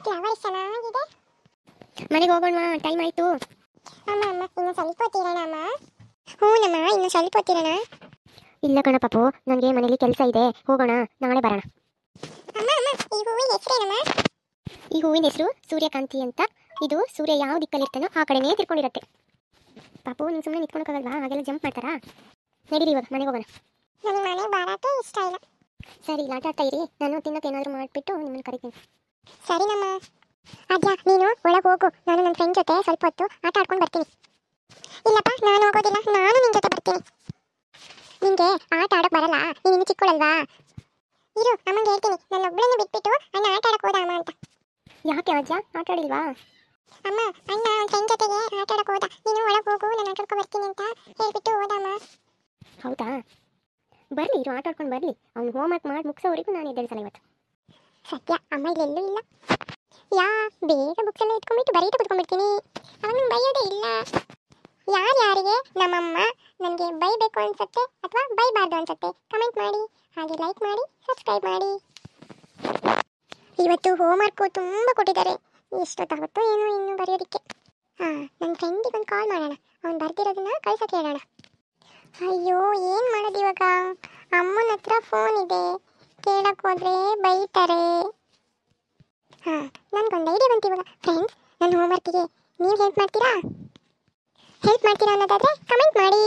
Flower ಚೆನ್ನಾಗಿದೆ. ಮನೆಗೆ ಹೋಗೋಣ, ಟೈಮ್ ಆಯಿತು. ಅಮ್ಮ ಅಮ್ಮ ಇನ್ನು ಸ್ವಲ್ಪ ಹೊತ್ತಿರೋಣ ಅಮ್ಮ. ಹ್ಞೂನಮ್ಮ ಇನ್ನು ಸ್ವಲ್ಪ ಹೊತ್ತಿರೋಣ. ಇಲ್ಲ ಕಣ ಪಾಪು, ನನಗೆ ಮನೇಲಿ ಕೆಲಸ ಇದೆ, ಹೋಗೋಣ, ನಾಳೆ ಬರೋಣ. ಅಮ್ಮ ಅಮ್ಮ ಈ ಹೂವಿನ ಹೆಸರೇನಮ್ಮ? ಈ ಹೂವಿನ ಹೆಸರು ಸೂರ್ಯಕಾಂತಿ ಅಂತ. ಇದು ಸೂರ್ಯ ಯಾವ ದಿಕ್ಕಲ್ಲಿರ್ತಾನೋ ಆ ಕಡೆನೇ ತಿರ್ಕೊಂಡಿರುತ್ತೆ. ಪಾಪು ನೀನು ಸುಮ್ಮನೆ ನಿಂತ್ಕೊಳಕ್ಕಾಗಲ್ವಾ? ಹಾಗೆಲ್ಲ ಜಂಪ್ ಮಾಡ್ತಾರಾ? ನಡೀರಿ ಇವಾಗ ಮನೆಗೆ ಹೋಗೋಣ. ನನಗೆ ಮನೆಗೆ ಬರೋಕ್ಕೆ ಇಷ್ಟ ಇಲ್ಲ. ಸರಿ, ಇಲ್ಲ ಆಟ ಆಡ್ತಾ ಇರಿ, ನಾನು ತಿನ್ನೋಕೆ ಏನಾದರೂ ಮಾಡಿಬಿಟ್ಟು ನಿಮ್ಮನ್ನು ಕರಿತೀನಿ. ಸರಿನಮ್ಮ. ಅದ್ಯಾ ನೀನು ಒಳಗೆ ಹೋಗು, ನಾನು ನನ್ನ ಫ್ರೆಂಡ್ ಜೊತೆ ಸ್ವಲ್ಪ ಹೊತ್ತು ಆಟ ಆಡ್ಕೊಂಡು ಬರ್ತೀನಿ. ಇಲ್ಲಪ್ಪ ನಾನು ಹೋಗೋದಿಲ್ಲ, ನಾನು ನಿನ್ನ ಜೊತೆ ಬರ್ತೀನಿ. ನಿನಗೆ ಆಟ ಆಡೋಕೆ ಬರಲ್ಲ, ನೀನು ಇನ್ನು ಚಿಕ್ಕಳಲ್ವಾ? ಇರು ಅಮ್ಮಂಗೆ ಹೇಳ್ತೀನಿ, ನನ್ನ ಒಬ್ಬಳನ್ನು ಬಿಟ್ಬಿಟ್ಟು ಅಣ್ಣ ಆಟ ಆಡಕ್ಕೆ ಹೋದ ಅಮ್ಮ ಅಂತ. ಯಾಕೆ ಅಜ್ಜ ಆಟ ಆಡಿಲ್ವಾ? ಅಮ್ಮ ಅಣ್ಣ ಫ್ರೆಂಡ್ ಜೊತೆಗೆ ಆಟ ಆಡಕ್ಕೆ ಹೋದ, ನೀನು ಒಳಗೆ ಹೋಗು ನಾನು ಆಟ ಆಡ್ಕೊಂಡು ಬರ್ತೀನಿ ಅಂತ ಹೇಳ್ಬಿಟ್ಟು ಹೋದಮ್ಮ. ಹೌದಾ, ಬರಲಿ ಇರು, ಆಟ ಆಡ್ಕೊಂಡು ಬರಲಿ. ಅವ್ನು ಹೋಮ್ವರ್ಕ್ ಮಾಡಿ ಮುಗಿಸೋವರೆಗೂ ನಾನು ಎದ್ದೇಳಿಸಲ್ಲ ಇವತ್ತು. ಸತ್ಯ ಅಮ್ಮ ಇಲ್ಲೆಲ್ಲೂ ಇಲ್ಲ. ಬೇಗ ಬುಕ್ಸ್ ಎಲ್ಲ ಇಟ್ಕೊಂಡ್ಬಿಟ್ಟು ಬರೀತಾ ಕುತ್ಕೊಂಡ್ಬಿಡ್ತೀನಿ, ಅವಾಗ ನಂಗೆ ಬೈಯೋದೇ ಇಲ್ಲ. ಯಾರಿಗೆ ನಮ್ಮಮ್ಮ ನನಗೆ ಬೈಬೇಕು ಅನ್ಸುತ್ತೆ ಅಥವಾ ಬೈಬಾರ್ದು ಅನ್ಸುತ್ತೆ ಕಮೆಂಟ್ ಮಾಡಿ, ಹಾಗೆ ಲೈಕ್ ಮಾಡಿ, ಸಬ್ಸ್ಕ್ರೈಬ್ ಮಾಡಿ. ಇವತ್ತು ಹೋಮ್ವರ್ಕು ತುಂಬ ಕೊಟ್ಟಿದ್ದಾರೆ, ಎಷ್ಟೊತ್ತಾಗುತ್ತೋ ಏನೋ ಇನ್ನು ಬರೆಯೋದಕ್ಕೆ. ನನ್ನ ಫ್ರೆಂಡಿಗೆ ಒಂದು ಕಾಲ್ ಮಾಡೋಣ, ಅವ್ನು ಬರ್ದಿರೋದನ್ನ ಕಳ್ಸೋಕೆ ಹೇಳೋಣ. ಅಯ್ಯೋ ಏನು ಮಾಡೋದು ಇವಾಗ? ಅಮ್ಮನ ಹತ್ರ ಫೋನ್ ಇದೆ, ಕೇಳಕ್ಕೆ ಹೋದ್ರೆ ಬೈತಾರೆ. ನನಗೊಂದು ಐಡಿಯಾ ಬಂತು ಇವಾಗ. ಫ್ರೆಂಡ್ಸ್, ನನ್ನ ಹೋಮ್ವರ್ಕಿಗೆ ನೀವು ಹೆಲ್ಪ್ ಮಾಡ್ತೀರಾ ಅನ್ನೋದಾದರೆ ಕಮೆಂಟ್ ಮಾಡಿ.